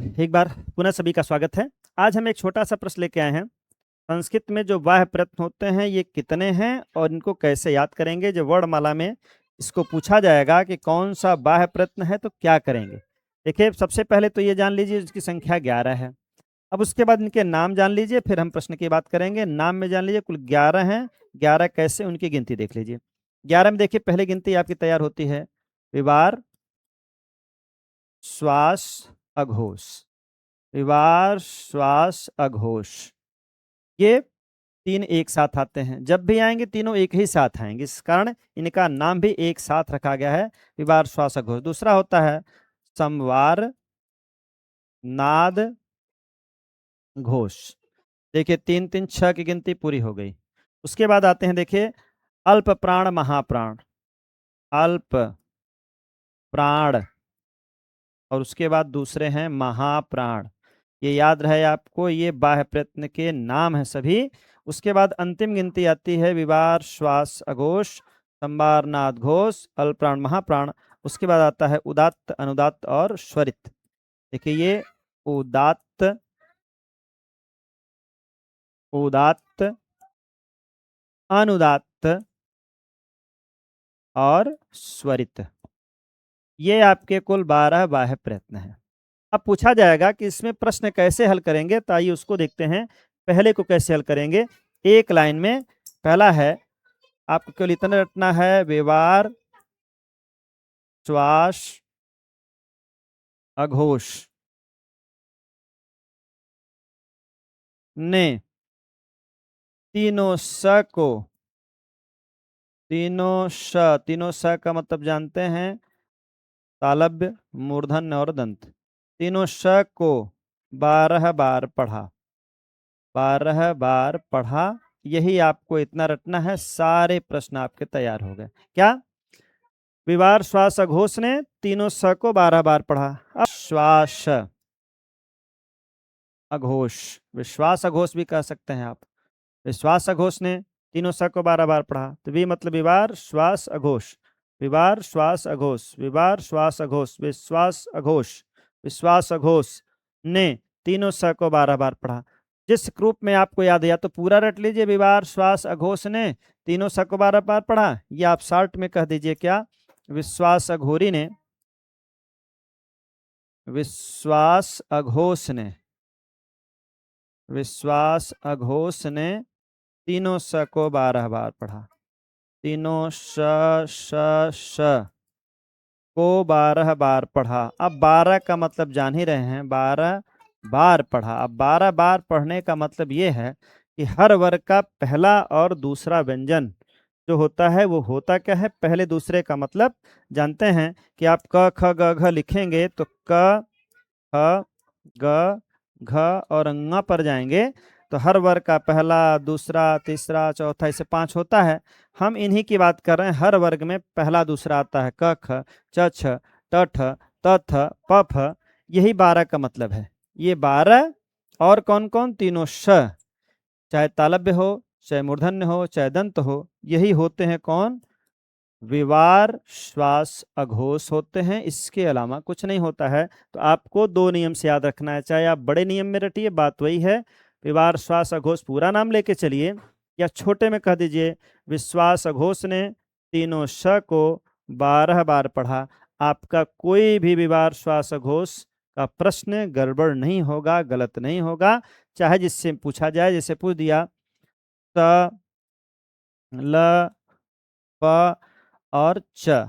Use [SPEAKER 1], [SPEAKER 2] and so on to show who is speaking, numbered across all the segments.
[SPEAKER 1] एक बार पुनः सभी का स्वागत है। आज हम एक छोटा सा प्रश्न लेके आए हैं। संस्कृत में जो बाह्य प्रश्न होते हैं ये कितने हैं और इनको कैसे याद करेंगे। जो वर्णमाला में इसको पूछा जाएगा कि कौन सा बाह्य प्रश्न है तो क्या करेंगे। देखिए, सबसे पहले तो ये जान लीजिए इसकी संख्या 11 है। अब उसके बाद इनके नाम जान लीजिए, फिर हम प्रश्न की बात करेंगे। नाम में जान लीजिए कुल 11 हैं। 11 कैसे, उनकी गिनती देख लीजिए। 11 में देखिए पहले गिनती आपकी तैयार होती है। विवार, श्वास, अघोष। विवार, श्वास, अघोष, ये तीन एक साथ आते हैं। जब भी आएंगे तीनों एक ही साथ आएंगे, इस कारण इनका नाम भी एक साथ रखा गया है, विवार, श्वास, अघोष। दूसरा होता है संवार, नाद, घोष। देखिए 3 3 6 की गिनती पूरी हो गई। उसके बाद आते हैं, देखिए अल्प प्राण, महाप्राण। अल्प प्राण और उसके बाद दूसरे हैं महाप्राण। ये याद रहे आपको, ये बाह्य प्रयत्न के नाम है सभी। उसके बाद अंतिम गिनती आती है विवार, श्वास, अघोष, संवार, नाद, घोष, अल्पप्राण, महाप्राण। उसके बाद आता है उदात्त, अनुदात्त और स्वरित। देखिए ये उदात्त, उदात्त, अनुदात्त और स्वरित, ये आपके कुल 12 बाह्य प्रयत्न हैं। अब पूछा जाएगा कि इसमें प्रश्न कैसे हल करेंगे, तो आइए उसको देखते हैं। पहले को कैसे हल करेंगे, एक लाइन में। पहला है, आपको केवल इतना रटना है, विवार, श्वास, अघोष ने तीनों स को, तीनों स का मतलब जानते हैं, तालव्य, मूर्धन्य और दंत। तीनों स को 12 बार पढ़ा, 12 बार पढ़ा। यही आपको इतना रटना है, सारे प्रश्न आपके तैयार हो गए। क्या, विवार, श्वास, अघोष ने तीनों स को 12 बार पढ़ा। अब श्वास, अघोष, विश्वास अघोष भी कह सकते हैं आप। विश्वास अघोष ने तीनों स को 12 बार पढ़ा, तो भी मतलब विवार, श्वास, अघोष। विवार, श्वास, अघोष, विवार, श्वास, अघोष, विश्वास अघोष, विश्वास अघोष ने तीनों स को 12 बार पढ़ा। जिस ग्रुप में आपको याद है, या तो पूरा रट लीजिए, विवार, श्वास, अघोष ने तीनों स को 12 बार पढ़ा, या आप शॉर्ट में कह दीजिए क्या, विश्वास अघोरी ने, विश्वास अघोष ने, विश्वास अघोष ने तीनों स को 12 बार पढ़ा। तीनों श को 12 बार पढ़ा। अब 12 का मतलब जान ही रहे हैं, 12 बार पढ़ा। अब 12 बार पढ़ने का मतलब ये है कि हर वर्ग का पहला और दूसरा व्यंजन जो होता है वो होता क्या है, पहले दूसरे का मतलब जानते हैं कि आप क ख ग घ लिखेंगे तो क ख ग घ और ङ पर जाएंगे तो हर वर्ग का पहला, दूसरा, तीसरा, चौथा, इसे 5 होता है। हम इन्हीं की बात कर रहे हैं। हर वर्ग में पहला दूसरा आता है, क ख, च छ, ट ठ, त थ, प फ। यही 12 का मतलब है। ये 12 और कौन कौन, तीनों श, चाहे तालव्य हो, चाहे मूर्धन्य हो, चाहे दंत हो, यही होते हैं कौन, विवार, श्वास, अघोष होते हैं। इसके अलावा कुछ नहीं होता है। तो आपको 2 नियम से याद रखना है, चाहे आप बड़े नियम में रटिए, बात वही है। विवार, श्वास, अघोष पूरा नाम लेके चलिए, या छोटे में कह दीजिए विश्वास अघोष ने तीनों श को 12 बार पढ़ा। आपका कोई भी विवार, श्वास, अघोष का प्रश्न गड़बड़ नहीं होगा, गलत नहीं होगा। चाहे जिससे पूछा जाए, जैसे पूछ दिया त, ल, प और च,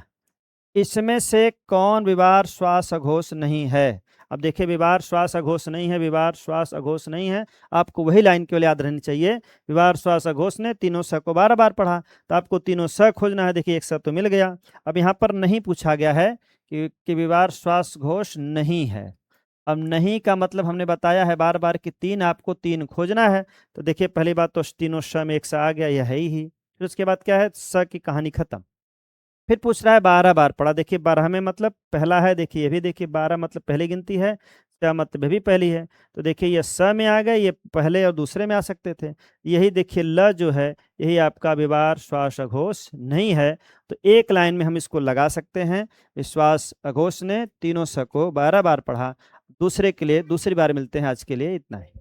[SPEAKER 1] इसमें से कौन विवार, श्वास, अघोष नहीं है। अब देखिए, विवार, श्वास, अघोष नहीं है, विवार, श्वास, अघोष नहीं है। आपको वही लाइन केवल याद रहनी चाहिए, विवार, श्वास, अघोष ने तीनों स को 12 बार पढ़ा। तो आपको तीनों स खोजना है। देखिए एक स तो मिल गया। अब यहाँ पर नहीं पूछा गया है कि विवार, श्वास, घोष नहीं है। अब नहीं का मतलब हमने बताया है बार बार कि 3, आपको 3 खोजना है। तो देखिए पहली बात तो तीनों स में एक स आ गया, यह है ही। फिर उसके बाद क्या है, स की कहानी खत्म। फिर पूछ रहा है 12 बार पढ़ा। देखिए 12 में मतलब पहला है, देखिए ये भी, देखिए 12 मतलब पहली गिनती है, स मतलब भी पहली है। तो देखिए ये स में आ गए, ये पहले और दूसरे में आ सकते थे। यही देखिए ल जो है, यही आपका विवार, श्वास, अघोष नहीं है। तो एक लाइन में हम इसको लगा सकते हैं, विश्वास अघोष ने तीनों स को 12 बार पढ़ा। दूसरे के लिए दूसरी बार मिलते हैं, आज के लिए इतना ही।